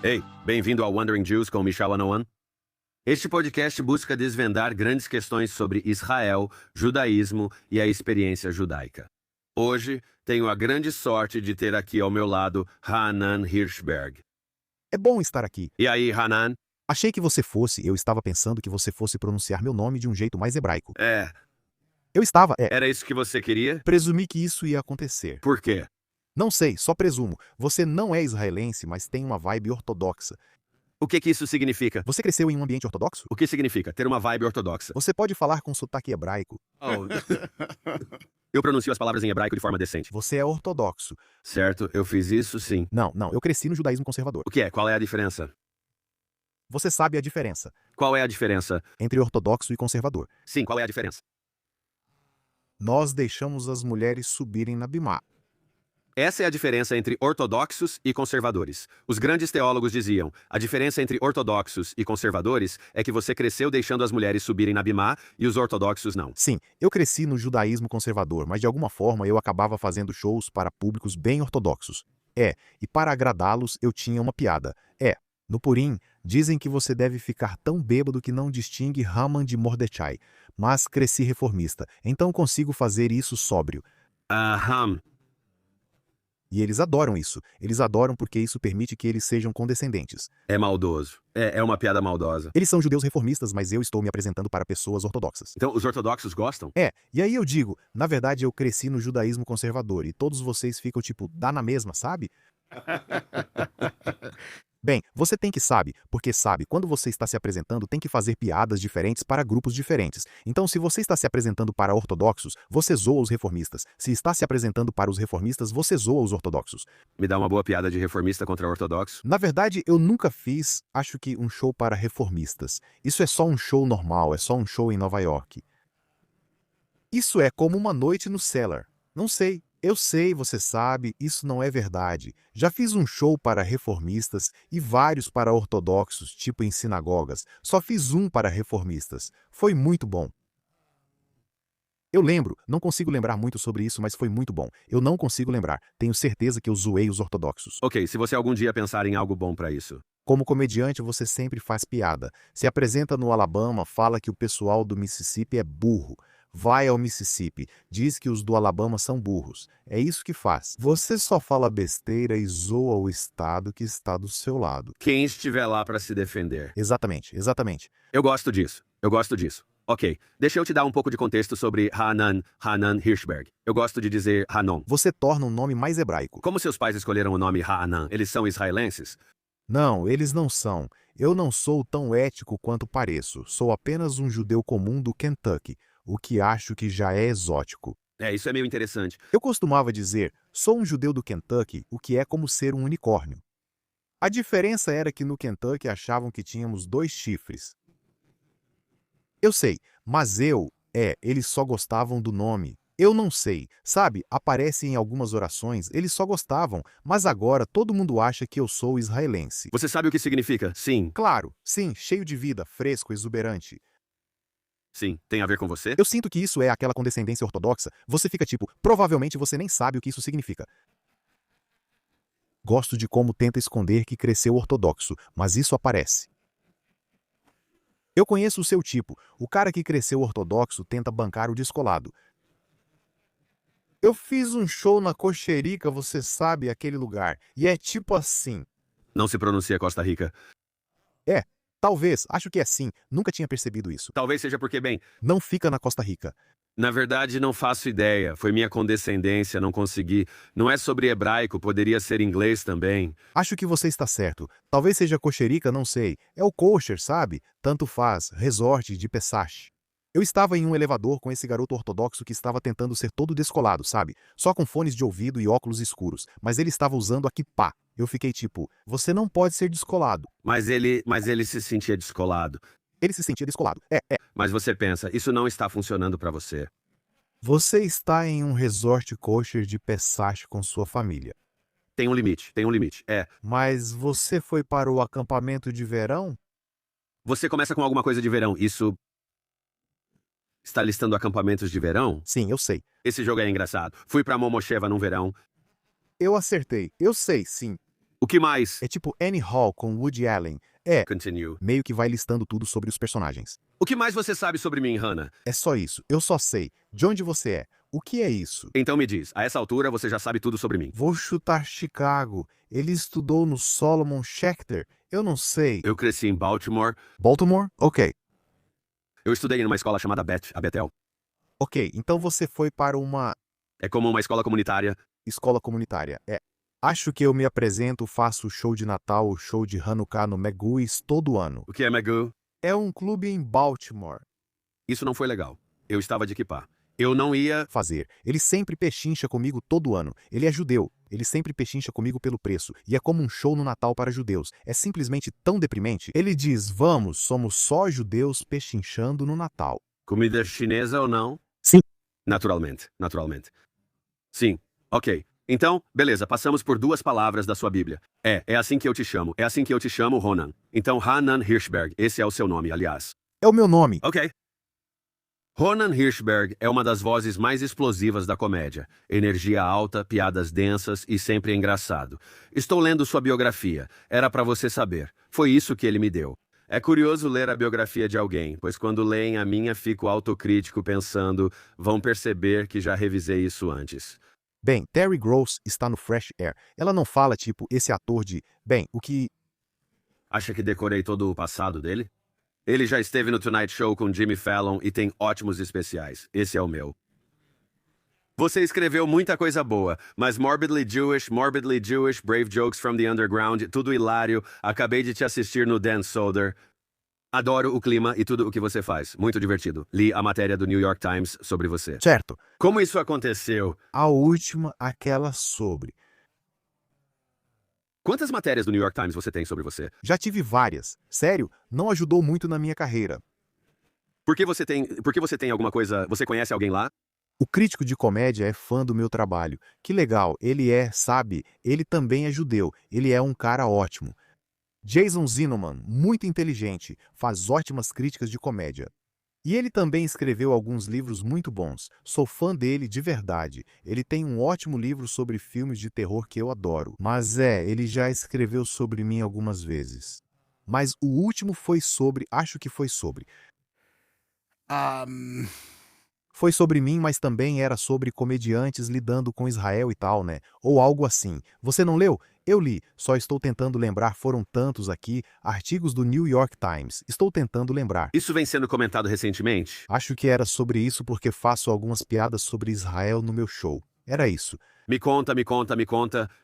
Ei, bem-vindo ao Wandering Jews com Michel Anoan. Este podcast busca desvendar grandes questões sobre Israel, judaísmo e a experiência judaica. Hoje, tenho a grande sorte de ter aqui ao meu lado Hanan Hirschberg. É bom estar aqui. E aí, Hanan? Achei que você fosse, eu estava pensando que você fosse pronunciar meu nome de um jeito mais hebraico. Era isso que você queria? Presumi que isso ia acontecer. Por quê? Não sei, só presumo. Você não é israelense, mas tem uma vibe ortodoxa. O que isso significa? Você cresceu em um ambiente ortodoxo? O que significa ter uma vibe ortodoxa? Você pode falar com sotaque hebraico. Eu pronuncio as palavras em hebraico de forma decente. Você é ortodoxo. Certo, eu fiz isso sim. Não, eu cresci no judaísmo conservador. O que é? Qual é a diferença? Você sabe a diferença Qual é a diferença? entre ortodoxo e conservador. Sim, qual é a diferença? Nós deixamos as mulheres subirem na bimá. Essa é a diferença entre ortodoxos e conservadores. Os grandes teólogos diziam, a diferença entre ortodoxos e conservadores é que você cresceu deixando as mulheres subirem na bimá e os ortodoxos não. Sim, eu cresci no judaísmo conservador, mas de alguma forma eu acabava fazendo shows para públicos bem ortodoxos. E para agradá-los eu tinha uma piada. No Purim, dizem que você deve ficar tão bêbado que não distingue Haman de Mordecai. Mas cresci reformista, então consigo fazer isso sóbrio. Aham. E eles adoram isso. Eles adoram porque isso permite que eles sejam condescendentes. É maldoso. É uma piada maldosa. Eles são judeus reformistas, mas eu estou me apresentando para pessoas ortodoxas. Então, os ortodoxos gostam? E aí eu digo, na verdade eu cresci no judaísmo conservador e todos vocês ficam tipo, dá na mesma, sabe? Bem, você tem que porque quando você está se apresentando, tem que fazer piadas diferentes para grupos diferentes. Então, se você está se apresentando para ortodoxos, você zoa os reformistas. Se está se apresentando para os reformistas, você zoa os ortodoxos. Me dá uma boa piada de reformista contra ortodoxo? Na verdade, eu nunca fiz, acho que um show para reformistas. Isso é só um show normal, é só um show em Nova York. Isso é como uma noite no Cellar. Não sei. Eu sei, você sabe, isso não é verdade. Já fiz um show para reformistas e vários para ortodoxos, tipo em sinagogas. Só fiz um para reformistas. Foi muito bom. Eu lembro, não consigo lembrar muito sobre isso, mas foi muito bom. Eu não consigo lembrar. Tenho certeza que eu zoei os ortodoxos. Ok, se você algum dia pensar em algo bom pra isso. Como comediante, você sempre faz piada. Se apresenta no Alabama, fala que o pessoal do Mississippi é burro. Vai ao Mississippi, diz que os do Alabama são burros. É isso que faz. Você só fala besteira e zoa o estado que está do seu lado. Quem estiver lá pra se defender. Exatamente. Eu gosto disso. Ok, deixa eu te dar um pouco de contexto sobre Hanan Hirschberg. Eu gosto de dizer Hanon. Você torna um nome mais hebraico. Como seus pais escolheram o nome Hanan? Eles são israelenses? Não, eles não são. Eu não sou tão ético quanto pareço. Sou apenas um judeu comum do Kentucky, o que acho que já é exótico. Isso é meio interessante. Eu costumava dizer, sou um judeu do Kentucky, o que é como ser um unicórnio. A diferença era que no Kentucky achavam que tínhamos 2 chifres. Eu sei, mas eles só gostavam do nome. Eu não sei, sabe, aparece em algumas orações, eles só gostavam, mas agora todo mundo acha que eu sou israelense. Você sabe o que significa? Sim. Claro, sim, cheio de vida, fresco, exuberante. Sim, tem a ver com você? Eu sinto que isso é aquela condescendência ortodoxa. Você fica tipo, provavelmente você nem sabe o que isso significa. Gosto de como tenta esconder que cresceu ortodoxo, mas isso aparece. Eu conheço o seu tipo. O cara que cresceu ortodoxo tenta bancar o descolado. Eu fiz um show na Coxerica, você sabe, aquele lugar. E é tipo assim. Não se pronuncia Costa Rica. Talvez, acho que é assim. Nunca tinha percebido isso. Talvez seja porque, bem, Não fica na Costa Rica. na verdade não faço ideia. Foi minha condescendência, não consegui. Não é sobre hebraico, poderia ser inglês também. Acho que você está certo. Talvez seja Coxerica, não sei. É o kosher, sabe? Tanto faz. Resort de Pesach. Eu estava em um elevador com esse garoto ortodoxo que estava tentando ser todo descolado, sabe? Só com fones de ouvido e óculos escuros. Mas ele estava usando a kippá. Eu fiquei tipo, você não pode ser descolado. Mas ele se sentia descolado. Ele se sentia descolado. Mas você pensa, isso não está funcionando pra você. Você está em um resort kosher de Pesach com sua família. Tem um limite. Mas você foi para o acampamento de verão? Você começa com alguma coisa de verão. Isso está listando acampamentos de verão? Sim, eu sei. Esse jogo é engraçado. Fui pra Momosheva num verão. Eu acertei. Eu sei, sim. O que mais? É tipo Annie Hall com Woody Allen. Continue. Meio que vai listando tudo sobre os personagens. O que mais você sabe sobre mim, Hannah? É só isso. Eu só sei. De onde você é? O que é isso? Então me diz, a essa altura você já sabe tudo sobre mim. Vou chutar Chicago. Ele estudou no Solomon Schechter. Eu não sei. Eu cresci em Baltimore. Baltimore? Ok. Eu estudei em uma escola chamada a Bethel. Ok, então você foi para uma É como uma escola comunitária. escola comunitária. Acho que eu me apresento, faço show de Natal ou show de Hanukkah no Magoo's todo ano. O que é Magoo? É um clube em Baltimore. Isso não foi legal. Eu estava de equipar. Eu não ia... Fazer. Ele sempre pechincha comigo todo ano. Ele é judeu. Ele sempre pechincha comigo pelo preço. E é como um show no Natal para judeus. É simplesmente tão deprimente. Ele diz, vamos, somos só judeus pechinchando no Natal. Comida chinesa ou não? Sim. Naturalmente. Sim. Ok. Então, beleza, passamos por 2 palavras da sua Bíblia. É assim que eu te chamo. É assim que eu te chamo, Ronan. Então, Hanan Hirschberg. Esse é o seu nome, aliás. É o meu nome. Ok. Ronan Hirschberg é uma das vozes mais explosivas da comédia. Energia alta, piadas densas e sempre engraçado. Estou lendo sua biografia. Era pra você saber. Foi isso que ele me deu. É curioso ler a biografia de alguém, pois quando leem a minha fico autocrítico pensando, vão perceber que já revisei isso antes. Bem, Terry Gross está no Fresh Air. Ela não fala, tipo, esse ator de... Bem, o que... Acha que decorei todo o passado dele? Ele já esteve no Tonight Show com Jimmy Fallon e tem ótimos especiais. Esse é o meu. Você escreveu muita coisa boa, mas Morbidly Jewish, Brave Jokes from the Underground, tudo hilário. Acabei de te assistir no Dan Soder. Adoro o clima e tudo o que você faz. Muito divertido. Li a matéria do New York Times sobre você. Certo. Como isso aconteceu? A última, aquela sobre... Quantas matérias do New York Times você tem sobre você? Já tive várias. Sério, não ajudou muito na minha carreira. Por que você tem alguma coisa... Você conhece alguém lá? O crítico de comédia é fã do meu trabalho. Que legal, ele é, sabe, ele também é judeu. Ele é um cara ótimo. Jason Zinoman, muito inteligente, faz ótimas críticas de comédia. E ele também escreveu alguns livros muito bons. Sou fã dele de verdade. Ele tem um ótimo livro sobre filmes de terror que eu adoro. Mas ele já escreveu sobre mim algumas vezes. Mas o último foi sobre, acho que foi sobre. Foi sobre mim, mas também era sobre comediantes lidando com Israel e tal, né? Ou algo assim. Você não leu? Eu li, só estou tentando lembrar, foram tantos aqui, artigos do New York Times. Estou tentando lembrar. Isso vem sendo comentado recentemente? Acho que era sobre isso porque faço algumas piadas sobre Israel no meu show. Era isso. Me conta.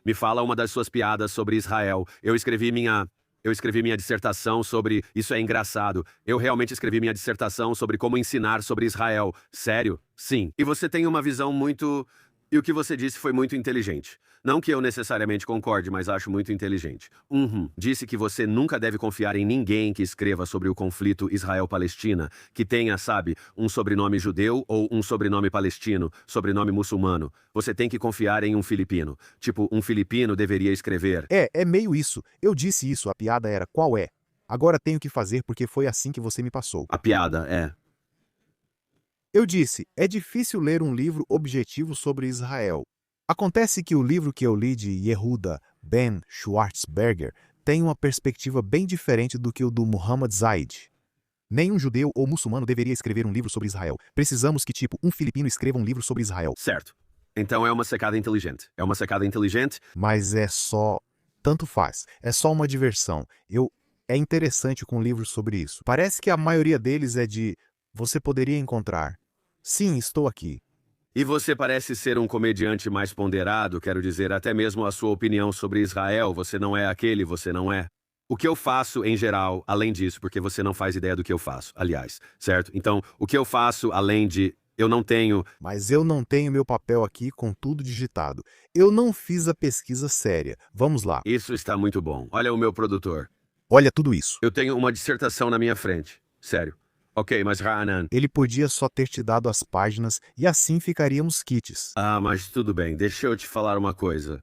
Me fala uma das suas piadas sobre Israel. Eu escrevi minha dissertação sobre... Isso é engraçado. Eu realmente escrevi minha dissertação sobre como ensinar sobre Israel. Sério? Sim. E você tem uma visão muito... E o que você disse foi muito inteligente. Não que eu necessariamente concorde, mas acho muito inteligente. Disse que você nunca deve confiar em ninguém que escreva sobre o conflito Israel-Palestina, que tenha, sabe, um sobrenome judeu ou um sobrenome palestino, sobrenome muçulmano. Você tem que confiar em um filipino. Tipo, um filipino deveria escrever. É meio isso. Eu disse isso, a piada era qual é? Agora tenho que fazer porque foi assim que você me passou. A piada é... Eu disse, é difícil ler um livro objetivo sobre Israel. Acontece que o livro que eu li de Yehuda Ben Schwartzberger tem uma perspectiva bem diferente do que o do Muhammad Zaid. Nenhum judeu ou muçulmano deveria escrever um livro sobre Israel. Precisamos que, tipo, um filipino escreva um livro sobre Israel. Certo. Então é uma sacada inteligente. Mas é só... Tanto faz. É só uma diversão. É interessante com livros sobre isso. Parece que a maioria deles é de... Você poderia encontrar. Sim, estou aqui. E você parece ser um comediante mais ponderado, quero dizer, até mesmo a sua opinião sobre Israel, você não é aquele, você não é. O que eu faço, em geral, além disso, porque você não faz ideia do que eu faço, aliás, certo? Então, o que eu faço, além de... Eu não tenho... Mas eu não tenho meu papel aqui com tudo digitado. Eu não fiz a pesquisa séria. Vamos lá. Isso está muito bom. Olha o meu produtor. Olha tudo isso. Eu tenho uma dissertação na minha frente. Sério. Ok, mas Hanan... Ele podia só ter te dado as páginas e assim ficaríamos quites. Ah, mas tudo bem. Deixa eu te falar uma coisa.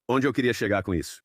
Onde eu queria chegar com isso?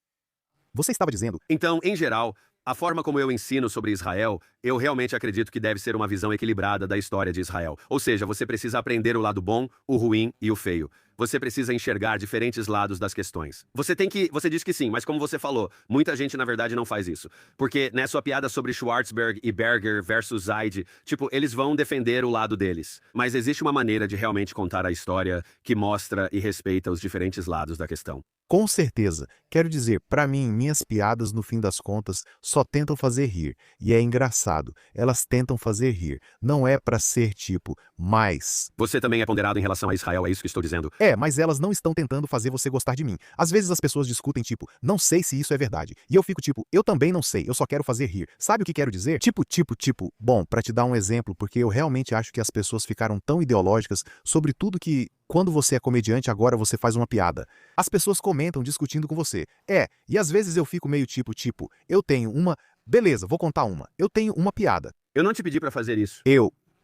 Você estava dizendo... Então, em geral, a forma como eu ensino sobre Israel, eu realmente acredito que deve ser uma visão equilibrada da história de Israel. Ou seja, você precisa aprender o lado bom, o ruim e o feio. Você precisa enxergar diferentes lados das questões. Você diz que sim, mas como você falou, muita gente na verdade não faz isso. Porque, né, sua piada sobre Schwarzenberg e Berger versus Zaid, tipo, eles vão defender o lado deles. Mas existe uma maneira de realmente contar a história que mostra e respeita os diferentes lados da questão. Com certeza. Quero dizer, pra mim, minhas piadas, no fim das contas, só tentam fazer rir. E é engraçado. Elas tentam fazer rir. Não é pra ser tipo, mas... Você também é ponderado em relação a Israel, é isso que estou dizendo. É, mas elas não estão tentando fazer você gostar de mim. Às vezes as pessoas discutem tipo, não sei se isso é verdade. E eu fico tipo, eu também não sei, eu só quero fazer rir. Sabe o que quero dizer? Tipo. Bom, pra te dar um exemplo, porque eu realmente acho que as pessoas ficaram tão ideológicas sobre tudo que, quando você é comediante, agora você faz uma piada. As pessoas comentam discutindo com você. E às vezes eu fico meio tipo, eu tenho uma... Beleza, vou contar uma. Eu tenho uma piada. Eu não te pedi pra fazer isso.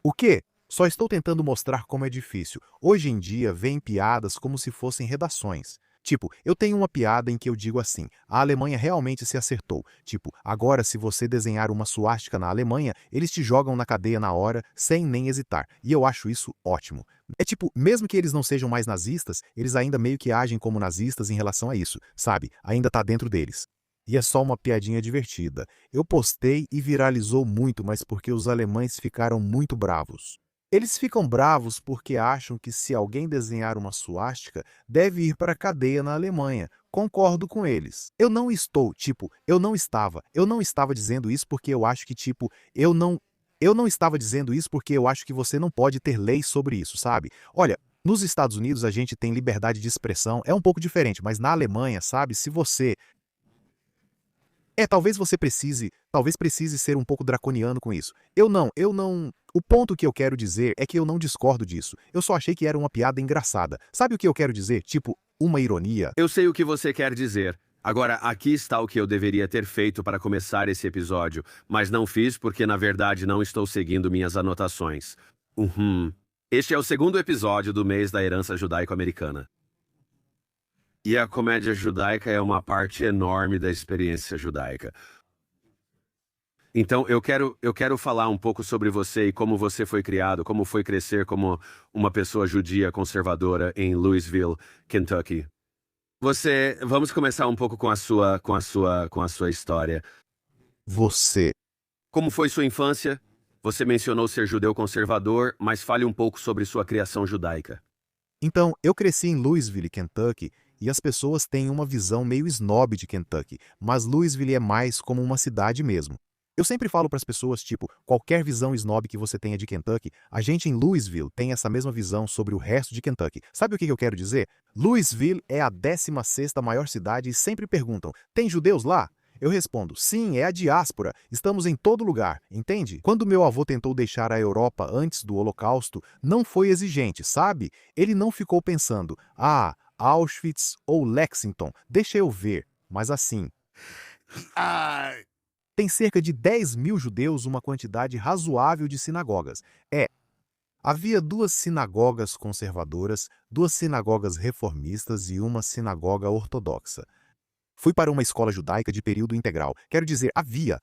O quê? Só estou tentando mostrar como é difícil. Hoje em dia, vêm piadas como se fossem redações. Tipo, eu tenho uma piada em que eu digo assim, a Alemanha realmente se acertou. Tipo, agora se você desenhar uma suástica na Alemanha, eles te jogam na cadeia na hora, sem nem hesitar. E eu acho isso ótimo. É tipo, mesmo que eles não sejam mais nazistas, eles ainda meio que agem como nazistas em relação a isso, sabe? Ainda tá dentro deles. E é só uma piadinha divertida. Eu postei e viralizou muito, mas porque os alemães ficaram muito bravos. Eles ficam bravos porque acham que se alguém desenhar uma suástica, deve ir para a cadeia na Alemanha. Concordo com eles. Eu não estava dizendo isso porque eu acho que, eu não estava dizendo isso porque eu acho que você não pode ter leis sobre isso, sabe? Olha, nos Estados Unidos a gente tem liberdade de expressão, é um pouco diferente, mas na Alemanha, sabe, se você... talvez precise ser um pouco draconiano com isso. Eu não. O ponto que eu quero dizer é que eu não discordo disso. Eu só achei que era uma piada engraçada. Sabe o que eu quero dizer? Tipo, uma ironia. Eu sei o que você quer dizer. Agora, aqui está o que eu deveria ter feito para começar esse episódio, mas não fiz porque, na verdade, não estou seguindo minhas anotações. Este é o segundo episódio do mês da herança judaico-americana. E a comédia judaica é uma parte enorme da experiência judaica. Então, eu quero falar um pouco sobre você e como você foi criado, como foi crescer como uma pessoa judia conservadora em Louisville, Kentucky. Vamos começar um pouco com a sua história. Como foi sua infância? Você mencionou ser judeu conservador, mas fale um pouco sobre sua criação judaica. Então, eu cresci em Louisville, Kentucky, e as pessoas têm uma visão meio snob de Kentucky, mas Louisville é mais como uma cidade mesmo. Eu sempre falo para as pessoas, tipo, qualquer visão snob que você tenha de Kentucky, a gente em Louisville tem essa mesma visão sobre o resto de Kentucky. Sabe o que eu quero dizer? Louisville é a 16ª maior cidade e sempre perguntam, tem judeus lá? Eu respondo, sim, é a diáspora, estamos em todo lugar, entende? Quando meu avô tentou deixar a Europa antes do Holocausto, não foi exigente, sabe? Ele não ficou pensando, Auschwitz ou Lexington, deixa eu ver, mas assim... Tem cerca de 10 mil judeus, uma quantidade razoável de sinagogas. Havia 2 sinagogas conservadoras, 2 sinagogas reformistas e uma sinagoga ortodoxa. Fui para uma escola judaica de período integral. Quero dizer, havia.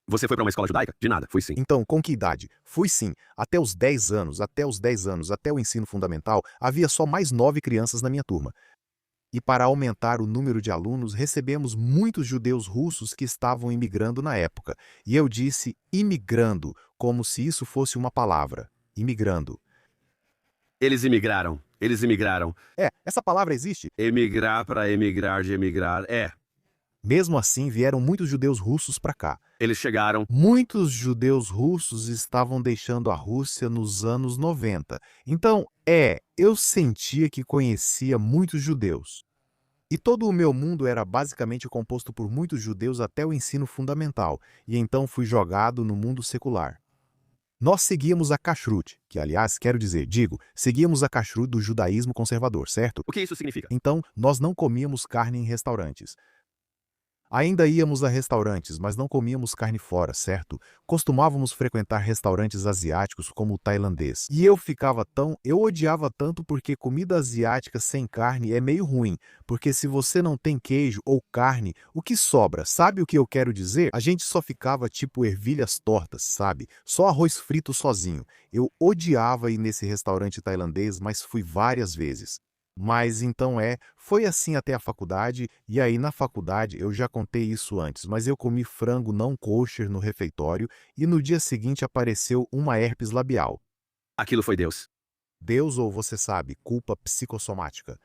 Você foi para uma escola judaica? De nada, fui sim. Então, com que idade? Fui sim. Até os 10 anos, até o ensino fundamental, havia só mais 9 crianças na minha turma. E para aumentar o número de alunos, recebemos muitos judeus russos que estavam imigrando na época. E eu disse imigrando, como se isso fosse uma palavra. Imigrando. Eles imigraram. Essa palavra existe? Emigrar para emigrar de emigrar, Mesmo assim, vieram muitos judeus russos para cá. Eles chegaram. Muitos judeus russos estavam deixando a Rússia nos anos 90. Então, eu sentia que conhecia muitos judeus. E todo o meu mundo era basicamente composto por muitos judeus até o ensino fundamental, e então fui jogado no mundo secular. Nós seguíamos a kashrut, que aliás, seguíamos a kashrut do judaísmo conservador, certo? O que isso significa? Então, nós não comíamos carne em restaurantes. Ainda íamos a restaurantes, mas não comíamos carne fora, certo? Costumávamos frequentar restaurantes asiáticos como o tailandês. E eu odiava tanto porque comida asiática sem carne é meio ruim, porque se você não tem queijo ou carne, o que sobra? Sabe o que eu quero dizer? A gente só ficava tipo ervilhas tortas, sabe? Só arroz frito sozinho. Eu odiava ir nesse restaurante tailandês, mas fui várias vezes. Mas então foi assim até a faculdade, e aí na faculdade eu já contei isso antes, mas eu comi frango não kosher no refeitório e no dia seguinte apareceu uma herpes labial. Aquilo foi Deus. Deus ou você sabe, culpa psicossomática.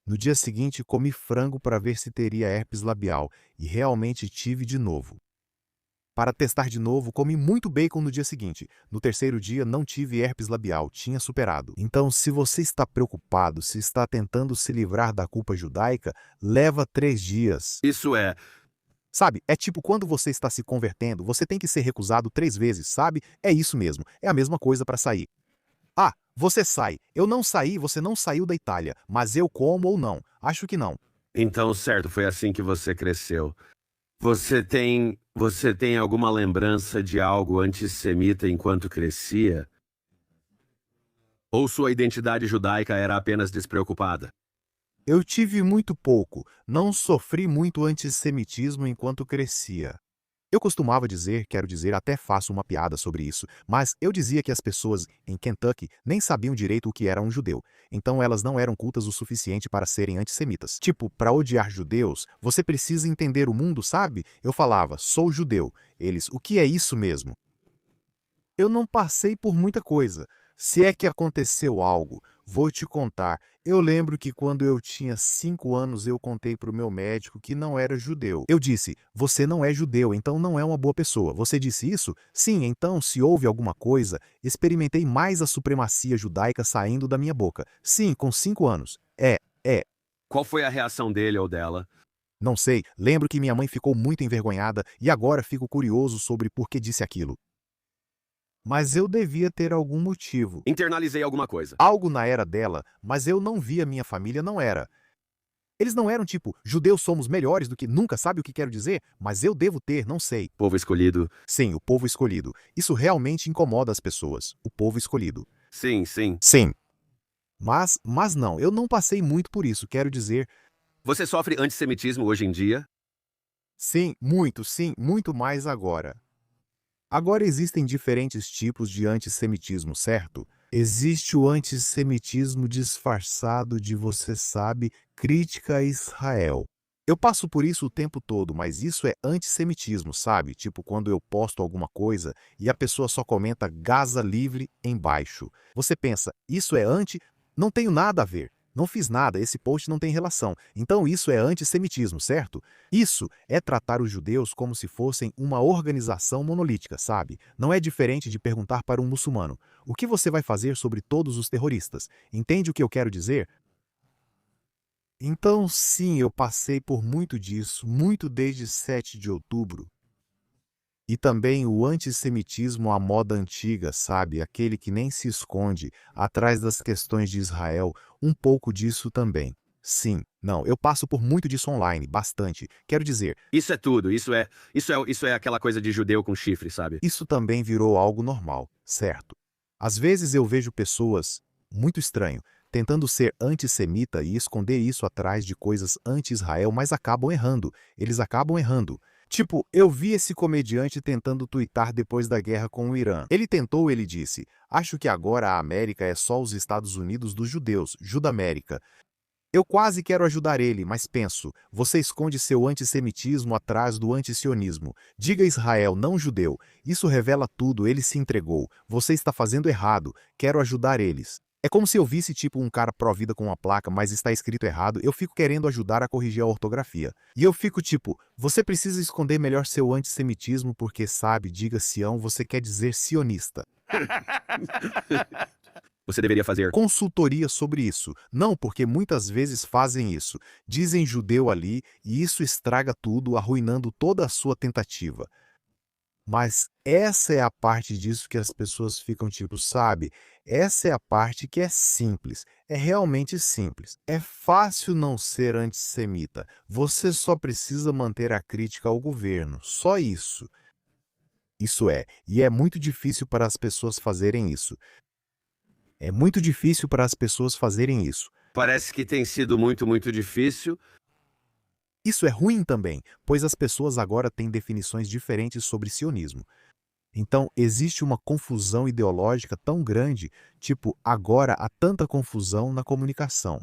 No dia seguinte comi frango para ver se teria herpes labial e realmente tive de novo. Para testar de novo, comi muito bacon no dia seguinte. No terceiro dia, não tive herpes labial, tinha superado. Então, se você está preocupado, se está tentando se livrar da culpa judaica, leva 3 dias. Isso é. Sabe, é tipo quando você está se convertendo, você tem que ser recusado 3 vezes, sabe? É isso mesmo, é a mesma coisa para sair. Ah, você sai. Eu não saí, você não saiu da Itália, mas eu como ou não? Acho que não. Então, certo, foi assim que você cresceu. Você tem alguma lembrança de algo antissemita enquanto crescia? Ou sua identidade judaica era apenas despreocupada? Eu tive muito pouco, não sofri muito antissemitismo enquanto crescia. Eu costumava dizer, quero dizer, até faço uma piada sobre isso, mas eu dizia que as pessoas em Kentucky nem sabiam direito o que era um judeu, então elas não eram cultas o suficiente para serem antissemitas. Tipo, para odiar judeus, você precisa entender o mundo, sabe? Eu falava, sou judeu. Eles, o que é isso mesmo? Eu não passei por muita coisa. Se é que aconteceu algo, vou te contar. Eu lembro que quando eu tinha 5 anos eu contei para o meu médico que não era judeu. Eu disse, você não é judeu, então não é uma boa pessoa. Você disse isso? Sim, então se houve alguma coisa, experimentei mais a supremacia judaica saindo da minha boca. Sim, com 5 anos. É. Qual foi a reação dele ou dela? Não sei, lembro que minha mãe ficou muito envergonhada e agora fico curioso sobre por que disse aquilo. Mas eu devia ter algum motivo. Internalizei alguma coisa. Algo na era dela, mas eu não via minha família, não era. Eles não eram tipo, judeus somos melhores do que nunca, sabe o que quero dizer? Mas eu devo ter, não sei. Povo escolhido. Sim, o povo escolhido. Isso realmente incomoda as pessoas. O povo escolhido. Sim, sim. Sim. Mas não, eu não passei muito por isso, quero dizer. Você sofre antissemitismo hoje em dia? Sim, muito mais agora. Agora existem diferentes tipos de antissemitismo, certo? Existe o antissemitismo disfarçado de, você sabe, crítica a Israel. Eu passo por isso o tempo todo, mas isso é antissemitismo, sabe? Tipo quando eu posto alguma coisa e a pessoa só comenta Gaza livre embaixo. Você pensa, isso é anti? Não tenho nada a ver. Não fiz nada, esse post não tem relação. Então isso é antissemitismo, certo? Isso é tratar os judeus como se fossem uma organização monolítica, sabe? Não é diferente de perguntar para um muçulmano: o que você vai fazer sobre todos os terroristas? Entende o que eu quero dizer? Então, sim, eu passei por muito disso, muito desde 7 de outubro. E também o antissemitismo à moda antiga, sabe? Aquele que nem se esconde atrás das questões de Israel, um pouco disso também. Sim, não, eu passo por muito disso online, bastante. Quero dizer, Isso é tudo. Isso é aquela coisa de judeu com chifre, sabe? isso também virou algo normal, certo? Às vezes eu vejo pessoas, muito estranho, tentando ser antissemita e esconder isso atrás de coisas anti-Israel, mas acabam errando. Eles acabam errando. Tipo, eu vi esse comediante tentando tuitar depois da guerra com o Irã. Ele disse, acho que agora a América é só os Estados Unidos dos judeus, Judamérica. Eu quase quero ajudar ele, mas penso, você esconde seu antissemitismo atrás do antisionismo. Diga Israel, não judeu. Isso revela tudo, ele se entregou. Você está fazendo errado. Quero ajudar eles. É como se eu visse tipo um cara pró-vida com uma placa, mas está escrito errado, eu fico querendo ajudar a corrigir a ortografia. E eu fico tipo, você precisa esconder melhor seu antissemitismo porque sabe, diga Sião, você quer dizer sionista. Você deveria fazer. Consultoria sobre isso. Não, porque muitas vezes fazem isso. Dizem judeu ali e isso estraga tudo, arruinando toda a sua tentativa. Mas essa é a parte disso que as pessoas ficam tipo, sabe? Essa é a parte que é simples. É realmente simples. É fácil não ser antissemita. Você só precisa manter a crítica ao governo. Só isso. Isso é. E é muito difícil para as pessoas fazerem isso. É muito difícil para as pessoas fazerem isso. Parece que tem sido muito, muito difícil. Isso é ruim também, pois as pessoas agora têm definições diferentes sobre sionismo. Então, existe uma confusão ideológica tão grande, tipo, agora há tanta confusão na comunicação.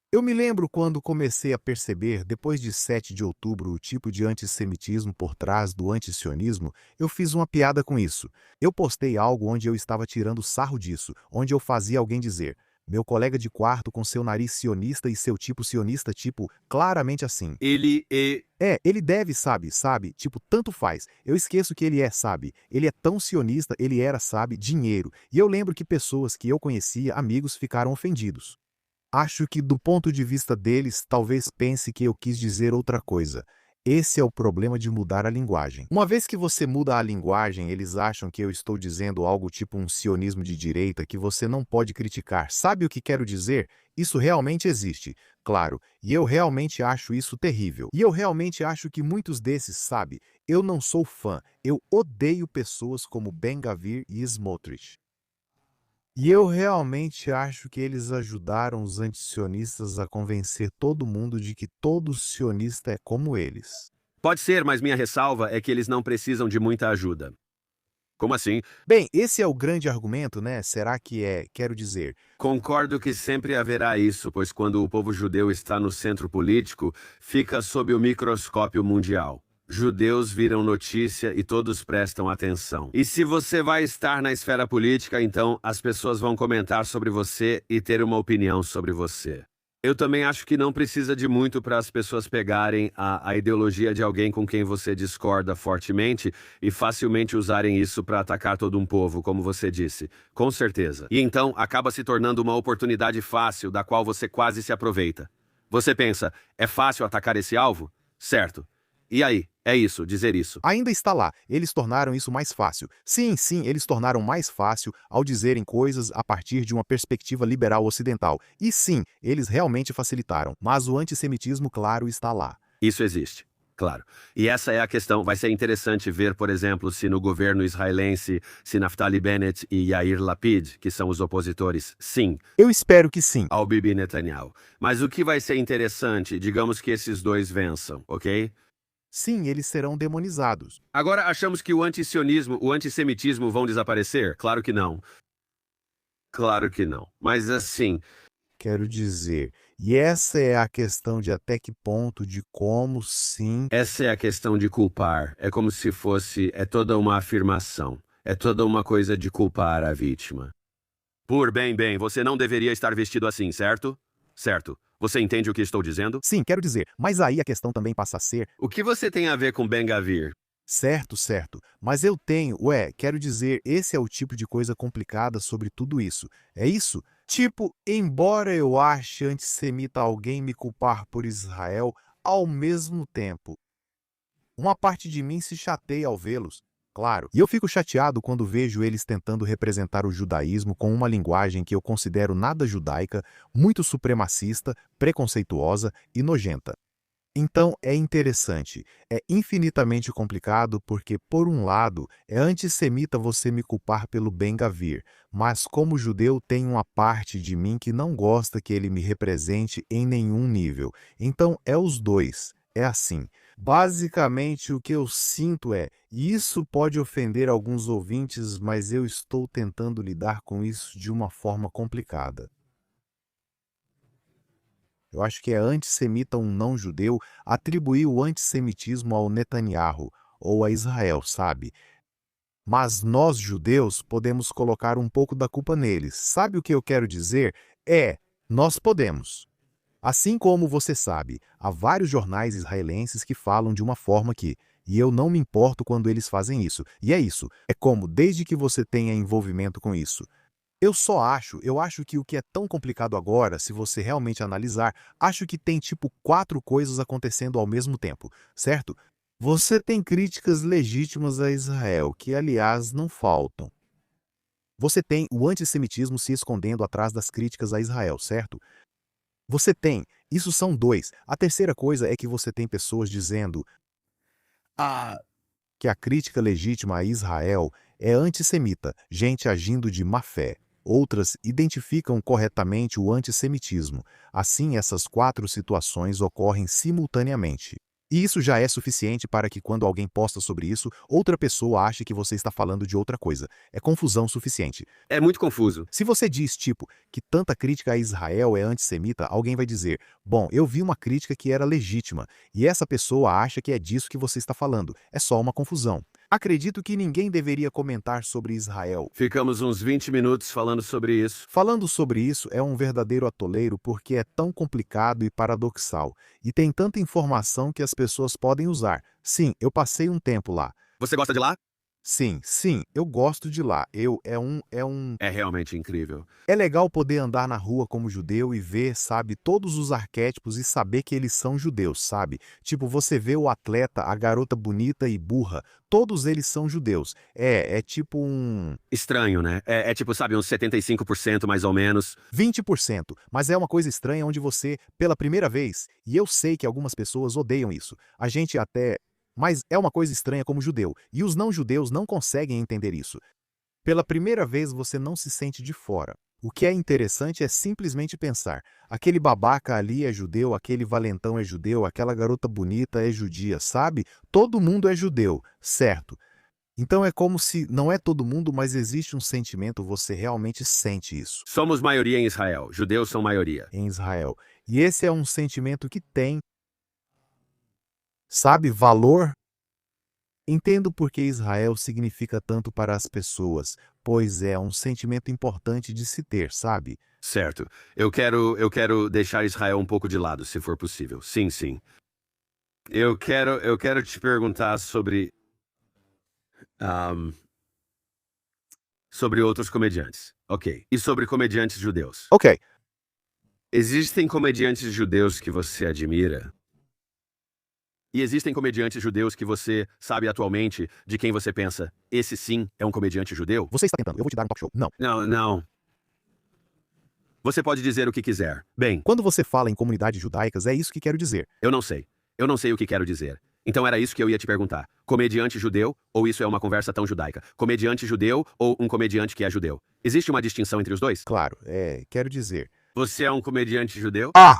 Eu me lembro quando comecei a perceber, depois de 7 de outubro, o tipo de antissemitismo por trás do antisionismo, eu fiz uma piada com isso. Eu postei algo onde eu estava tirando sarro disso, onde eu fazia alguém dizer, meu colega de quarto com seu nariz sionista e seu tipo sionista, tipo, claramente assim. Ele deve, sabe, tipo, tanto faz. Eu esqueço que ele é, sabe. Ele é tão sionista, ele era, sabe, dinheiro. E eu lembro que pessoas que eu conhecia, amigos, ficaram ofendidos. Acho que do ponto de vista deles, talvez pense que eu quis dizer outra coisa. Esse é o problema de mudar a linguagem. Uma vez que você muda a linguagem, eles acham que eu estou dizendo algo tipo um sionismo de direita que você não pode criticar. Sabe o que quero dizer? Isso realmente existe, claro, e eu realmente acho isso terrível. E eu realmente acho que muitos desses, sabe, eu não sou fã, eu odeio pessoas como Ben-Gvir e Smotrich. E eu realmente acho que eles ajudaram os antisionistas a convencer todo mundo de que todo sionista é como eles. Pode ser, mas minha ressalva é que eles não precisam de muita ajuda. Como assim? Bem, esse é o grande argumento, né? Será que é? Quero dizer, Concordo que sempre haverá isso, pois quando o povo judeu está no centro político, fica sob o microscópio mundial. Judeus viram notícia e todos prestam atenção. E se você vai estar na esfera política, então as pessoas vão comentar sobre você e ter uma opinião sobre você. Eu também acho que não precisa de muito para as pessoas pegarem a ideologia de alguém com quem você discorda fortemente e facilmente usarem isso para atacar todo um povo, como você disse. Com certeza. E então acaba se tornando uma oportunidade fácil da qual você quase se aproveita. Você pensa, é fácil atacar esse alvo? Certo. E aí? É isso, dizer isso. ainda está lá, eles tornaram isso mais fácil. Sim, eles tornaram mais fácil ao dizerem coisas a partir de uma perspectiva liberal ocidental. E sim, eles realmente facilitaram, mas o antissemitismo, claro, está lá. Isso existe, claro. E essa é a questão. Vai ser interessante ver, por exemplo, se no governo israelense, se Naftali Bennett e Yair Lapid, que são os opositores, sim, Eu espero que sim. ao Bibi Netanyahu. Mas o que vai ser interessante, digamos que esses dois vençam, ok? Sim, eles serão demonizados. Agora, achamos que o antisionismo, o antissemitismo vão desaparecer? Claro que não. Claro que não. Mas assim, Quero dizer, e essa é a questão de até que ponto de como sim. essa é a questão de culpar. É como se fosse, é toda uma afirmação. É toda uma coisa de culpar a vítima. Por bem, você não deveria estar vestido assim, certo? Certo. Você entende o que estou dizendo? Sim, quero dizer, mas aí a questão também passa a ser, O que você tem a ver com Ben-Gvir? certo, mas eu tenho, quero dizer, esse é o tipo de coisa complicada sobre tudo isso. É isso? Tipo, embora eu ache antissemita alguém me culpar por Israel, ao mesmo tempo, uma parte de mim se chateia ao vê-los. Claro, e eu fico chateado quando vejo eles tentando representar o judaísmo com uma linguagem que eu considero nada judaica, muito supremacista, preconceituosa e nojenta. Então é interessante, é infinitamente complicado porque, por um lado, é antissemita você me culpar pelo Ben-Gvir, mas como judeu tem uma parte de mim que não gosta que ele me represente em nenhum nível. Então é os dois, é assim. Basicamente o que eu sinto e isso pode ofender alguns ouvintes, mas eu estou tentando lidar com isso de uma forma complicada. Eu acho que é antissemita um não-judeu atribuir o antissemitismo ao Netanyahu ou a Israel, sabe? Mas nós, judeus, podemos colocar um pouco da culpa neles. Sabe o que eu quero dizer? Nós podemos. Assim como você sabe, há vários jornais israelenses que falam de uma forma e eu não me importo quando eles fazem isso. E é isso. É como, desde que você tenha envolvimento com isso. Eu acho que o que é tão complicado agora, se você realmente analisar, acho que tem tipo 4 coisas acontecendo ao mesmo tempo, certo? Você tem críticas legítimas a Israel, que aliás não faltam. Você tem o antissemitismo se escondendo atrás das críticas a Israel, certo? Você tem, isso são 2. A terceira coisa é que você tem pessoas dizendo que a crítica legítima a Israel é antissemita, gente agindo de má fé. Outras identificam corretamente o antissemitismo. Assim, essas 4 situações ocorrem simultaneamente. E isso já é suficiente para que quando alguém posta sobre isso, outra pessoa ache que você está falando de outra coisa. É confusão suficiente. É muito confuso. Se você diz, tipo, que tanta crítica a Israel é antissemita, alguém vai dizer, bom, eu vi uma crítica que era legítima, e essa pessoa acha que é disso que você está falando. É só uma confusão. Acredito que ninguém deveria comentar sobre Israel. Ficamos uns 20 minutos falando sobre isso. Falando sobre isso é um verdadeiro atoleiro porque é tão complicado e paradoxal, e tem tanta informação que as pessoas podem usar. Sim, eu passei um tempo lá. Você gosta de lá? Sim, eu gosto de lá. É realmente incrível. É legal poder andar na rua como judeu e ver, sabe, todos os arquétipos e saber que eles são judeus, sabe? Tipo, você vê o atleta, a garota bonita e burra, todos eles são judeus. É tipo um Estranho, né? É tipo, sabe, uns 75% mais ou menos. 20%, mas é uma coisa estranha onde você, pela primeira vez, e eu sei que algumas pessoas odeiam isso, a gente até. Mas é uma coisa estranha como judeu, e os não-judeus não conseguem entender isso. Pela primeira vez você não se sente de fora. O que é interessante é simplesmente pensar: aquele babaca ali é judeu, aquele valentão é judeu, aquela garota bonita é judia, sabe? Todo mundo é judeu, certo? Então é como se não é todo mundo, mas existe um sentimento, você realmente sente isso Somos maioria em Israel. Judeus são maioria. em Israel. E esse é um sentimento que tem, sabe, valor. Entendo por que Israel significa tanto para as pessoas, pois é um sentimento importante de se ter, sabe? Certo. Eu quero deixar Israel um pouco de lado, se for possível. Sim, sim. Eu quero te perguntar ahm, sobre outros comediantes. Ok. E sobre comediantes judeus. Ok, Existem comediantes judeus que você admira? E existem comediantes judeus que você sabe atualmente de quem você pensa, esse sim é um comediante judeu? você está tentando, eu vou te dar um talk show. Não. Não, não. Você pode dizer o que quiser. Bem, Quando você fala em comunidades judaicas, é isso que quero dizer. eu não sei. Eu não sei o que quero dizer. Então era isso que eu ia te perguntar. Comediante judeu ou isso é uma conversa tão judaica? Comediante judeu ou um comediante que é judeu? Existe uma distinção entre os dois? Claro, quero dizer. Você é um comediante judeu? Ah!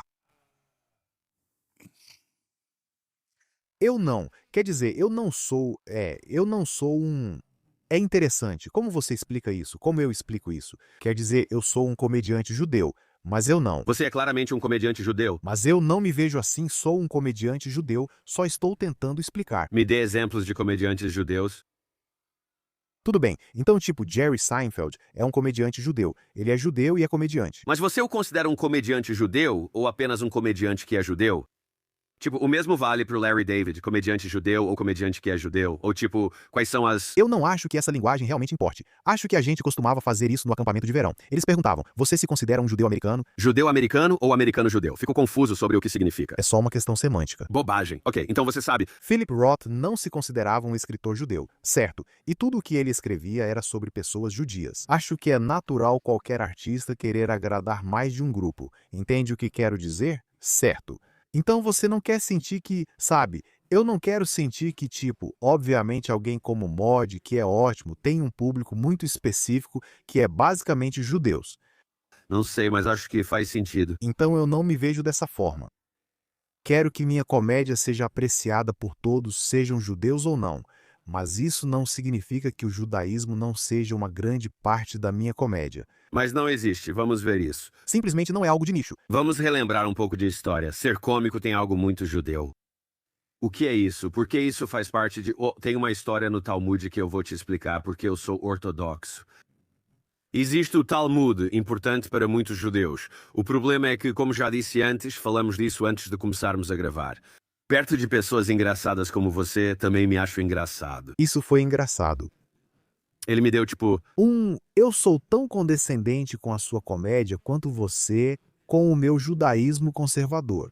Eu não. Quer dizer, eu não sou um. É interessante. Como você explica isso? Como eu explico isso? Quer dizer, eu sou um comediante judeu, mas eu não. Você é claramente um comediante judeu. Mas eu não me vejo assim, sou um comediante judeu, só estou tentando explicar. Me dê exemplos de comediantes judeus. Tudo bem, então tipo Jerry Seinfeld é um comediante judeu. Ele é judeu e é comediante. Mas você o considera um comediante judeu ou apenas um comediante que é judeu? Tipo, o mesmo vale pro Larry David, comediante judeu ou comediante que é judeu? Ou tipo, quais são as... Eu não acho que essa linguagem realmente importe. Acho que a gente costumava fazer isso no acampamento de verão. Eles perguntavam, você se considera um judeu americano? Judeu americano ou americano judeu? Fico confuso sobre o que significa. É só uma questão semântica. Bobagem. Ok, então você sabe. Philip Roth não se considerava um escritor judeu, certo? E tudo o que ele escrevia era sobre pessoas judias. Acho que é natural qualquer artista querer agradar mais de um grupo. Entende o que quero dizer? Certo. Então você não quer sentir que, sabe, eu não quero sentir que, tipo, obviamente alguém como Mod, que é ótimo, tem um público muito específico que é basicamente judeus. Não sei, mas acho que faz sentido. Então eu não me vejo dessa forma. Quero que minha comédia seja apreciada por todos, sejam judeus ou não, mas isso não significa que o judaísmo não seja uma grande parte da minha comédia. Mas não existe, vamos ver isso. Simplesmente não é algo de nicho. Vamos relembrar um pouco de história. Ser cômico tem algo muito judeu. O que é isso? Por que isso faz parte de... Oh, tem uma história no Talmud que eu vou te explicar porque eu sou ortodoxo. Existe o Talmud, importante para muitos judeus. O problema é que, como já disse antes, falamos disso antes de começarmos a gravar. Perto de pessoas engraçadas como você, também me acho engraçado. Isso foi engraçado. Ele me deu tipo... Eu sou tão condescendente com a sua comédia quanto você com o meu judaísmo conservador.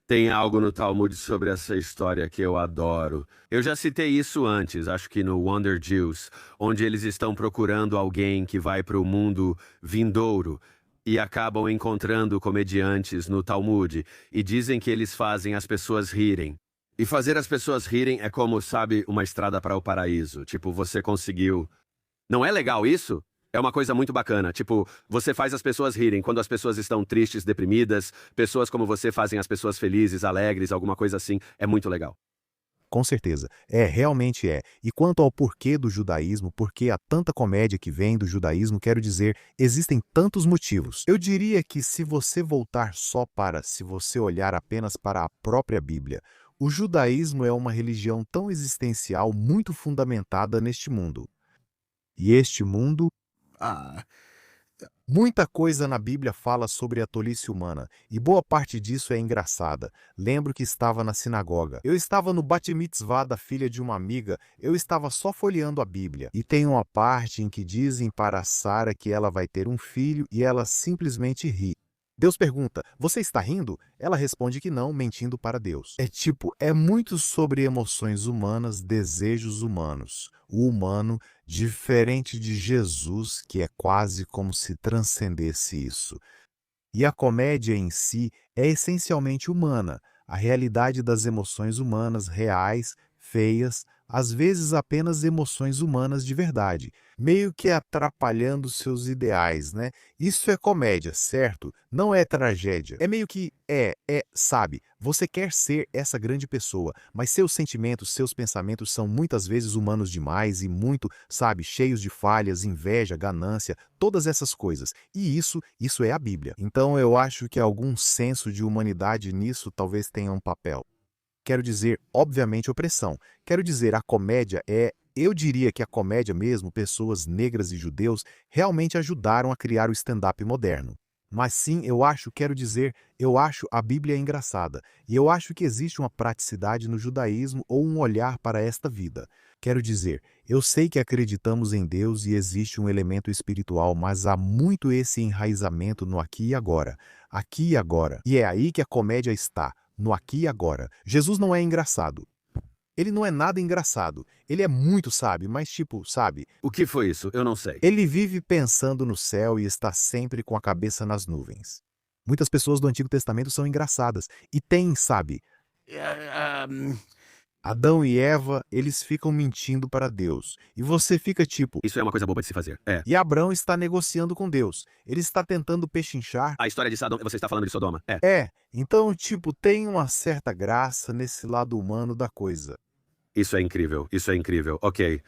Tem algo no Talmud sobre essa história que eu adoro. Eu já citei isso antes, acho que no Wonder Jews, onde eles estão procurando alguém que vai para o mundo vindouro e acabam encontrando comediantes no Talmud e dizem que eles fazem as pessoas rirem. E fazer as pessoas rirem é como, sabe, uma estrada para o paraíso. Tipo, você conseguiu... Não é legal isso? É uma coisa muito bacana. Tipo, você faz as pessoas rirem quando as pessoas estão tristes, deprimidas. Pessoas como você fazem as pessoas felizes, alegres, alguma coisa assim. É muito legal. Com certeza. Realmente é. E quanto ao porquê do judaísmo, porque há tanta comédia que vem do judaísmo, quero dizer, existem tantos motivos. Eu diria que se você voltar se você olhar apenas para a própria Bíblia, o judaísmo é uma religião tão existencial, muito fundamentada neste mundo. E este mundo, muita coisa na Bíblia fala sobre a tolice humana, e boa parte disso é engraçada. Lembro que estava na sinagoga. Eu estava no Bat Mitzvah da filha de uma amiga, eu estava só folheando a Bíblia. E tem uma parte em que dizem para Sara que ela vai ter um filho e ela simplesmente ri. Deus pergunta, você está rindo? Ela responde que não, mentindo para Deus. É muito sobre emoções humanas, desejos humanos. O humano, diferente de Jesus, que é quase como se transcendesse isso. E a comédia em si é essencialmente humana, a realidade das emoções humanas reais, feias, às vezes apenas emoções humanas de verdade, meio que atrapalhando seus ideais, né? Isso é comédia, certo? Não é tragédia. É meio que sabe, você quer ser essa grande pessoa, mas seus sentimentos, seus pensamentos são muitas vezes humanos demais e muito, sabe, cheios de falhas, inveja, ganância, todas essas coisas. E isso é a Bíblia. Então eu acho que algum senso de humanidade nisso talvez tenha um papel. Quero dizer, obviamente, opressão. Quero dizer, eu diria que a comédia mesmo, pessoas negras e judeus, realmente ajudaram a criar o stand-up moderno. Mas sim, eu acho a Bíblia engraçada. E eu acho que existe uma praticidade no judaísmo ou um olhar para esta vida. Quero dizer, eu sei que acreditamos em Deus e existe um elemento espiritual, mas há muito esse enraizamento no aqui e agora. Aqui e agora. E é aí que a comédia está. No aqui e agora. Jesus não é engraçado. Ele não é nada engraçado. Ele é muito, sabe, mas sabe, O que foi isso? Eu não sei. ele vive pensando no céu e está sempre com a cabeça nas nuvens. Muitas pessoas do Antigo Testamento são engraçadas e têm, sabe, Adão e Eva, eles ficam mentindo para Deus. E você fica tipo, Isso é uma coisa boba de se fazer. É. e Abrão está negociando com Deus. Ele está tentando pechinchar. A história de Sodoma, você está falando de Sodoma? É. Então, tem uma certa graça nesse lado humano da coisa. Isso é incrível. Isso é incrível. Ok.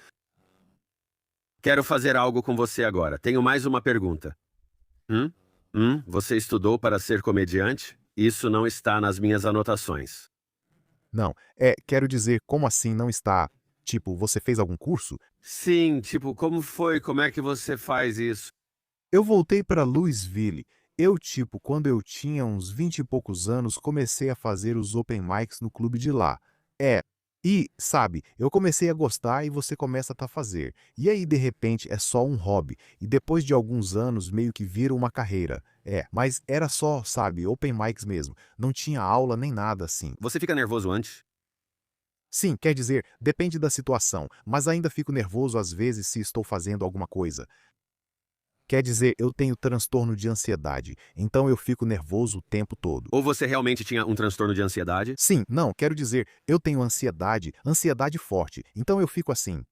Quero fazer algo com você agora. Tenho mais uma pergunta. Você estudou para ser comediante? Isso não está nas minhas anotações. Não, quero dizer, como assim não está? Você fez algum curso? Sim, tipo, como foi? Como é que você faz isso? Eu voltei para Louisville. Quando eu tinha uns 20 e poucos anos, comecei a fazer os open mics no clube de lá. Sabe, eu comecei a gostar e você começa a fazer. E aí, de repente, é só um hobby. E depois de alguns anos, meio que vira uma carreira. Mas era só, sabe, open mics mesmo. Não tinha aula nem nada assim. Você fica nervoso antes? Sim, quer dizer, depende da situação, mas ainda fico nervoso às vezes se estou fazendo alguma coisa. Quer dizer, eu tenho transtorno de ansiedade, então eu fico nervoso o tempo todo. Ou você realmente tinha um transtorno de ansiedade? Sim, não, quero dizer, eu tenho ansiedade forte, então eu fico assim.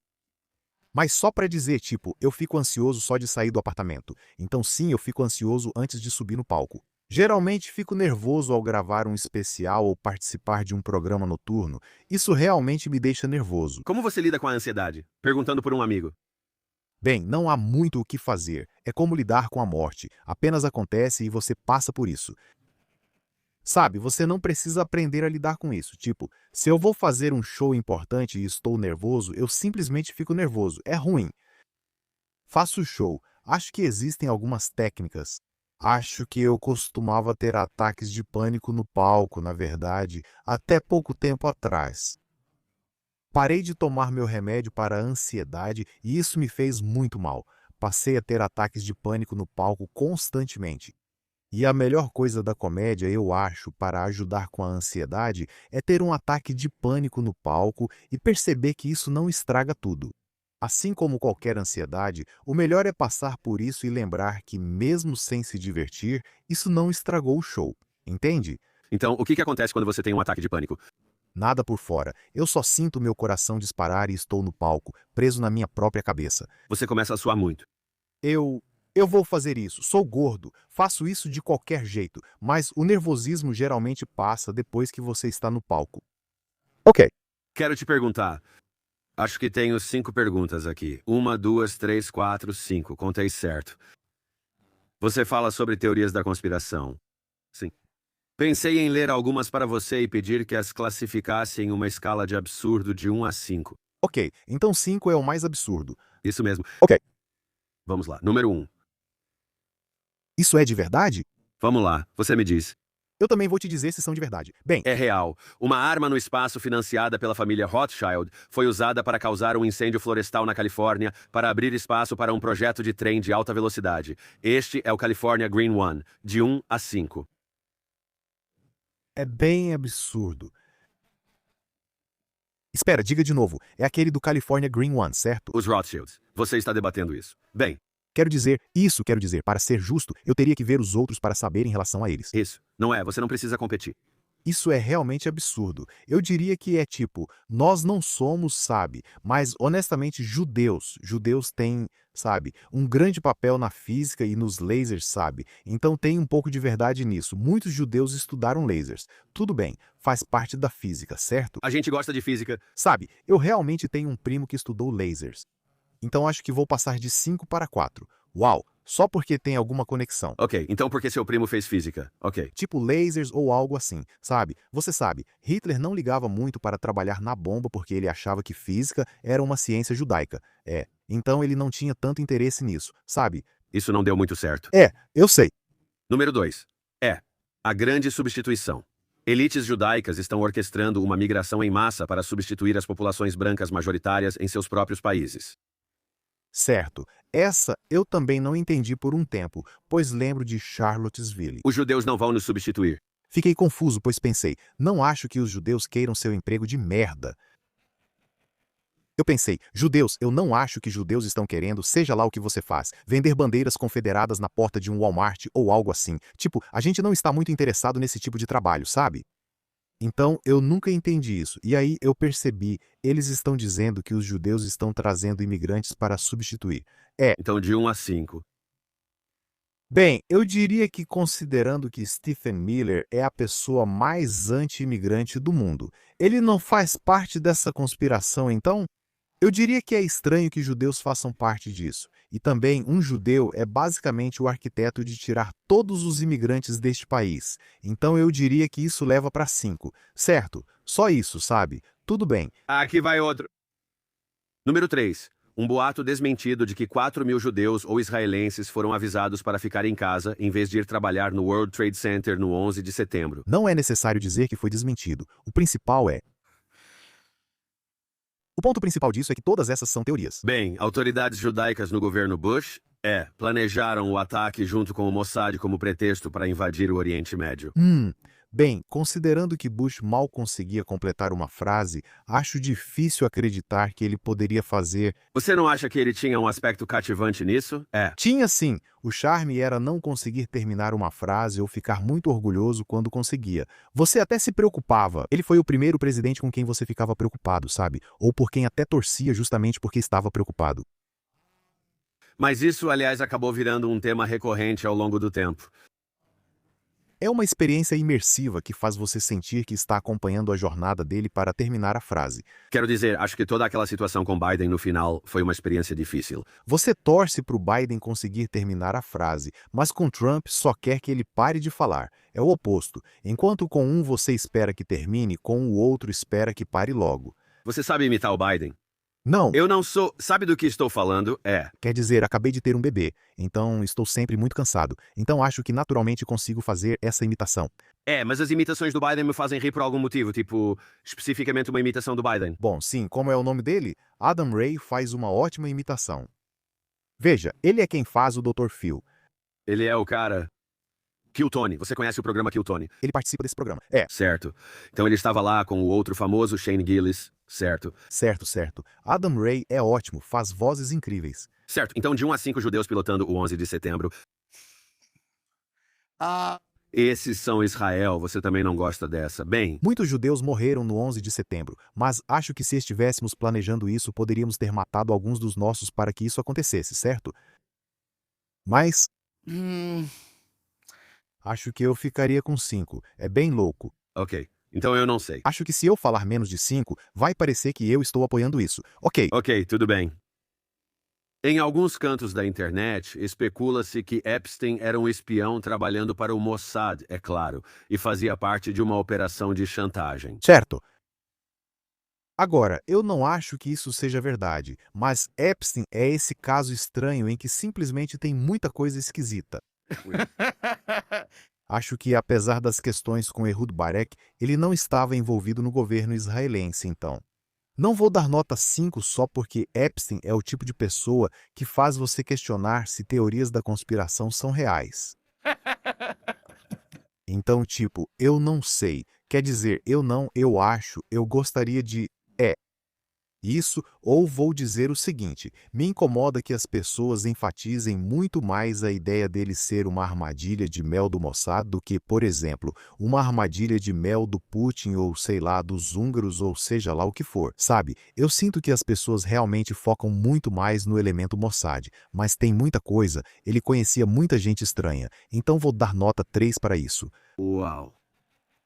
Mas só para dizer, eu fico ansioso só de sair do apartamento. Então sim, eu fico ansioso antes de subir no palco. Geralmente fico nervoso ao gravar um especial ou participar de um programa noturno. Isso realmente me deixa nervoso. Como você lida com a ansiedade? Perguntando por um amigo. Bem, não há muito o que fazer. É como lidar com a morte. Apenas acontece e você passa por isso. Sabe, você não precisa aprender a lidar com isso. Se eu vou fazer um show importante e estou nervoso, eu simplesmente fico nervoso. É ruim. Faço o show. Acho que existem algumas técnicas. Acho que eu costumava ter ataques de pânico no palco, na verdade, até pouco tempo atrás. Parei de tomar meu remédio para a ansiedade e isso me fez muito mal. Passei a ter ataques de pânico no palco constantemente. E a melhor coisa da comédia, eu acho, para ajudar com a ansiedade, é ter um ataque de pânico no palco e perceber que isso não estraga tudo. Assim como qualquer ansiedade, o melhor é passar por isso e lembrar que, mesmo sem se divertir, isso não estragou o show. Entende? Então, o que acontece quando você tem um ataque de pânico? Nada por fora. Eu só sinto meu coração disparar e estou no palco, preso na minha própria cabeça. Você começa a suar muito. Eu vou fazer isso. Sou gordo. Faço isso de qualquer jeito. Mas o nervosismo geralmente passa depois que você está no palco. Ok. Quero te perguntar. Acho que tenho 5 perguntas aqui. 1, 2, 3, 4, 5. Contei certo. Você fala sobre teorias da conspiração. Sim. Pensei em ler algumas para você e pedir que as classificasse em uma escala de absurdo de 1 a 5. Ok. Então 5 é o mais absurdo. Isso mesmo. Ok. Vamos lá. Número 1. Isso é de verdade? Vamos lá. Você me diz. Eu também vou te dizer se são de verdade. Bem, É real. Uma arma no espaço financiada pela família Rothschild foi usada para causar um incêndio florestal na Califórnia para abrir espaço para um projeto de trem de alta velocidade. Este é o California Green One, de 1 a 5. é bem absurdo. Espera, diga de novo. É aquele do California Green One, certo? Os Rothschilds. Você está debatendo isso. Bem, Quero dizer, para ser justo, eu teria que ver os outros para saber em relação a eles. isso. Não é, você não precisa competir. Isso é realmente absurdo. Eu diria que é tipo, nós não somos, sabe, mas honestamente judeus. Judeus têm, sabe, um grande papel na física e nos lasers, sabe? Então tem um pouco de verdade nisso. Muitos judeus estudaram lasers. Tudo bem, faz parte da física, certo? A gente gosta de física. Sabe, eu realmente tenho um primo que estudou lasers. Então acho que vou passar de 5 para 4. Uau, só porque tem alguma conexão. Ok, então por que seu primo fez física? Ok. Tipo lasers ou algo assim, sabe? Você sabe, Hitler não ligava muito para trabalhar na bomba porque ele achava que física era uma ciência judaica. Então ele não tinha tanto interesse nisso, sabe? Isso não deu muito certo. Eu sei. Número 2. A grande substituição. Elites judaicas estão orquestrando uma migração em massa para substituir as populações brancas majoritárias em seus próprios países. Certo. Essa eu também não entendi por um tempo, pois lembro de Charlottesville. Os judeus não vão nos substituir. Fiquei confuso, pois pensei, não acho que os judeus queiram seu emprego de merda. Eu pensei, judeus, eu não acho que judeus estão querendo, seja lá o que você faz, vender bandeiras confederadas na porta de um Walmart ou algo assim. Tipo, a gente não está muito interessado nesse tipo de trabalho, sabe? Então, eu nunca entendi isso. E aí eu percebi, eles estão dizendo que os judeus estão trazendo imigrantes para substituir. Então de 1 a 5. Bem, eu diria que considerando que Stephen Miller é a pessoa mais anti-imigrante do mundo, ele não faz parte dessa conspiração, então? Eu diria que é estranho que judeus façam parte disso. E também, um judeu é basicamente o arquiteto de tirar todos os imigrantes deste país. Então eu diria que isso leva para 5. Certo? Só isso, sabe? Tudo bem. Aqui vai outro. Número 3. Um boato desmentido de que 4.000 judeus ou israelenses foram avisados para ficar em casa em vez de ir trabalhar no World Trade Center no 11 de setembro. Não é necessário dizer que foi desmentido. O principal é... O ponto principal disso é que todas essas são teorias. Bem, autoridades judaicas no governo Bush, planejaram o ataque junto com o Mossad como pretexto para invadir o Oriente Médio. Bem, considerando que Bush mal conseguia completar uma frase, acho difícil acreditar que ele poderia fazer... Você não acha que ele tinha um aspecto cativante nisso? Tinha sim. O charme era não conseguir terminar uma frase ou ficar muito orgulhoso quando conseguia. Você até se preocupava. Ele foi o primeiro presidente com quem você ficava preocupado, sabe? Ou por quem até torcia justamente porque estava preocupado. Mas isso, aliás, acabou virando um tema recorrente ao longo do tempo. É uma experiência imersiva que faz você sentir que está acompanhando a jornada dele para terminar a frase. Quero dizer, acho que toda aquela situação com Biden no final foi uma experiência difícil. Você torce para o Biden conseguir terminar a frase, mas com Trump só quer que ele pare de falar. É o oposto. Enquanto com um você espera que termine, com o outro espera que pare logo. Você sabe imitar o Biden? Não, Eu não sou... Sabe do que estou falando? quer dizer, acabei de ter um bebê, então estou sempre muito cansado. Então acho que naturalmente consigo fazer essa imitação. Mas as imitações do Biden me fazem rir por algum motivo, tipo, especificamente uma imitação do Biden. Bom, sim, como é o nome dele? Adam Ray faz uma ótima imitação. Veja, ele é quem faz o Dr. Phil. Ele é o cara... Kill Tony. Você conhece o programa Kill Tony? Ele participa desse programa. Certo. Então ele estava lá com o outro famoso Shane Gillis, certo? Certo. Adam Ray é ótimo, faz vozes incríveis. Certo. Então de 1 a 5 judeus pilotando o 11 de setembro. Esses são Israel, você também não gosta dessa. Bem, Muitos judeus morreram no 11 de setembro, mas acho que se estivéssemos planejando isso, poderíamos ter matado alguns dos nossos para que isso acontecesse, certo? Mas Hum, acho que eu ficaria com 5. É bem louco. ok. Então eu não sei. Acho que se eu falar menos de 5, vai parecer que eu estou apoiando isso. Ok, Ok, tudo bem. Em alguns cantos da internet, especula-se que Epstein era um espião trabalhando para o Mossad, é claro, e fazia parte de uma operação de chantagem. certo. Agora, eu não acho que isso seja verdade, mas Epstein é esse caso estranho em que simplesmente tem muita coisa esquisita. Acho que, apesar das questões com Ehud Barak, ele não estava envolvido no governo israelense, então. Não vou dar nota 5 só porque Epstein é o tipo de pessoa que faz você questionar se teorias da conspiração são reais. Então, tipo, eu não sei. Quer dizer, eu acho, eu gostaria de. É. Isso, ou vou dizer o seguinte: me incomoda que as pessoas enfatizem muito mais a ideia dele ser uma armadilha de mel do Mossad do que, por exemplo, uma armadilha de mel do Putin ou sei lá, dos húngaros ou seja lá o que for, sabe? Eu sinto que as pessoas realmente focam muito mais no elemento Mossad, mas tem muita coisa, ele conhecia muita gente estranha, então vou dar nota 3 para isso. Uau.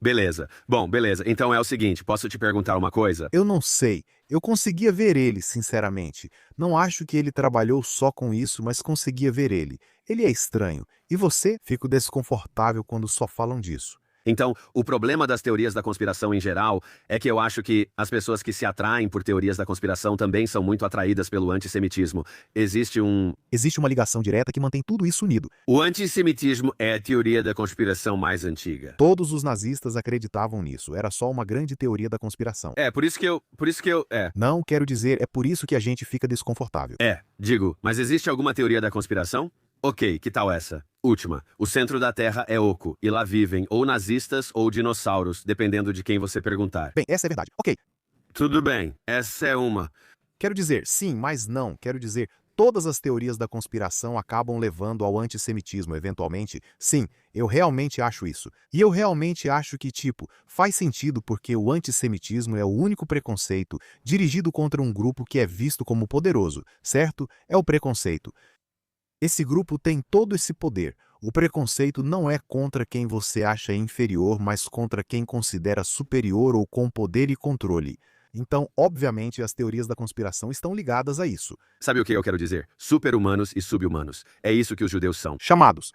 Beleza. Bom, beleza. Então é o seguinte, posso te perguntar uma coisa? Eu não sei. Eu conseguia ver ele, sinceramente. Não acho que ele trabalhou só com isso, mas conseguia ver ele. Ele é estranho. E você? Fico desconfortável quando só falam disso. Então, o problema das teorias da conspiração em geral é que eu acho que as pessoas que se atraem por teorias da conspiração também são muito atraídas pelo antissemitismo. Existe uma ligação direta que mantém tudo isso unido. O antissemitismo é a teoria da conspiração mais antiga. Todos os nazistas acreditavam nisso. Era só uma grande teoria da conspiração. Não quero dizer, é por isso que a gente fica desconfortável. Mas existe alguma teoria da conspiração? Ok, que tal essa? Última. O centro da Terra é oco, e lá vivem ou nazistas ou dinossauros, dependendo de quem você perguntar. Bem, essa é verdade. Ok. Tudo bem, essa é uma. Quero dizer, sim, mas não. Quero dizer, todas as teorias da conspiração acabam levando ao antissemitismo, eventualmente. Sim, eu realmente acho isso. E eu realmente acho que, tipo, faz sentido porque o antissemitismo é o único preconceito dirigido contra um grupo que é visto como poderoso, certo? É o preconceito. Esse grupo tem todo esse poder. O preconceito não é contra quem você acha inferior, mas contra quem considera superior ou com poder e controle. Então, obviamente, as teorias da conspiração estão ligadas a isso. Sabe o que eu quero dizer? Super-humanos e sub-humanos. É isso que os judeus são. Chamados.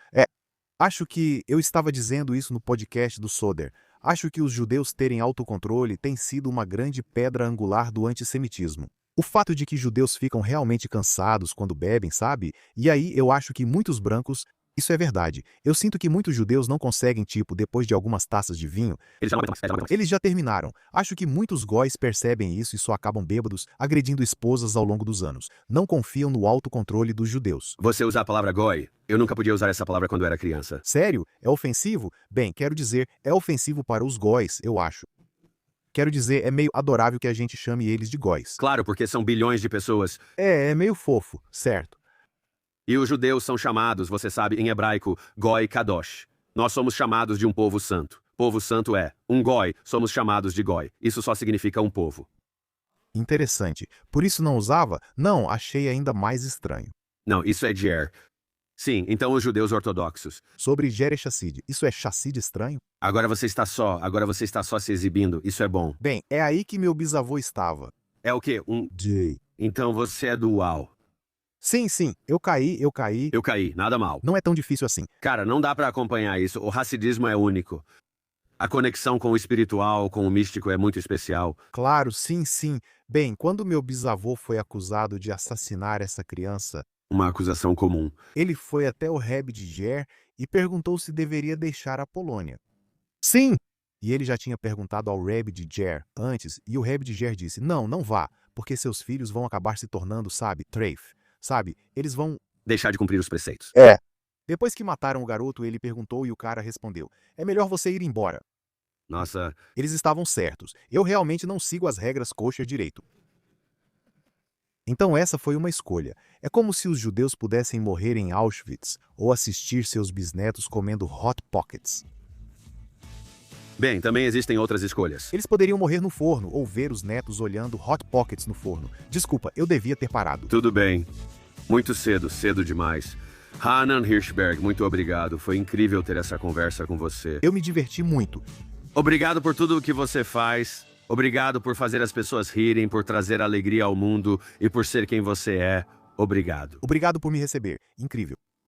Acho que eu estava dizendo isso no podcast do Soder. Acho que os judeus terem autocontrole tem sido uma grande pedra angular do antissemitismo. O fato de que judeus ficam realmente cansados quando bebem, sabe? E aí eu acho que muitos brancos. Isso é verdade. Eu sinto que muitos judeus não conseguem, tipo, depois de algumas taças de vinho. Eles já terminaram. Acho que muitos góis percebem isso e só acabam bêbados, agredindo esposas ao longo dos anos. Não confiam no autocontrole dos judeus. Você usa a palavra goi? Eu nunca podia usar essa palavra quando era criança. Sério? É ofensivo? Bem, quero dizer, é ofensivo para os góis, eu acho. Quero dizer, é meio adorável que a gente chame eles de góis. Claro, porque são bilhões de pessoas. É meio fofo, certo. E os judeus são chamados, você sabe, em hebraico, goi kadosh. Nós somos chamados de um povo santo. Povo santo é um goi, somos chamados de goi. Isso só significa um povo. Interessante. Por isso não usava? Não, achei ainda mais estranho. Não, isso é Jer. Sim, então os judeus ortodoxos. Sobre Jer e Chassid, isso é Chassid estranho? Agora você está só se exibindo, isso é bom. Bem, é aí que meu bisavô estava. É o quê? Jay. Então você é do UAU. Sim, eu caí. Eu caí, nada mal. Não é tão difícil assim. Cara, não dá pra acompanhar isso, o racidismo é único. A conexão com o espiritual, com o místico é muito especial. Claro, sim. Bem, quando meu bisavô foi acusado de assassinar essa criança, Uma acusação comum. ele foi até o Rebbe de Ger e perguntou se deveria deixar a Polônia. Sim! E ele já tinha perguntado ao Rebbe de Ger antes, e o Rebbe de Ger disse, não vá, porque seus filhos vão acabar se tornando, sabe, treif. Sabe, eles vão... Deixar de cumprir os preceitos. Depois que mataram o garoto, ele perguntou e o cara respondeu, é melhor você ir embora. Nossa, Eles estavam certos. Eu realmente não sigo as regras kosher direito. Então essa foi uma escolha. É como se os judeus pudessem morrer em Auschwitz ou assistir seus bisnetos comendo Hot Pockets. bem, também existem outras escolhas. Eles poderiam morrer no forno ou ver os netos olhando Hot Pockets no forno. Desculpa, eu devia ter parado. Tudo bem. Muito cedo demais. Hanan Hirschberg, muito obrigado. Foi incrível ter essa conversa com você. Eu me diverti muito. Obrigado por tudo o que você faz. Obrigado por fazer as pessoas rirem, por trazer alegria ao mundo e por ser quem você é. Obrigado. Obrigado por me receber. Incrível.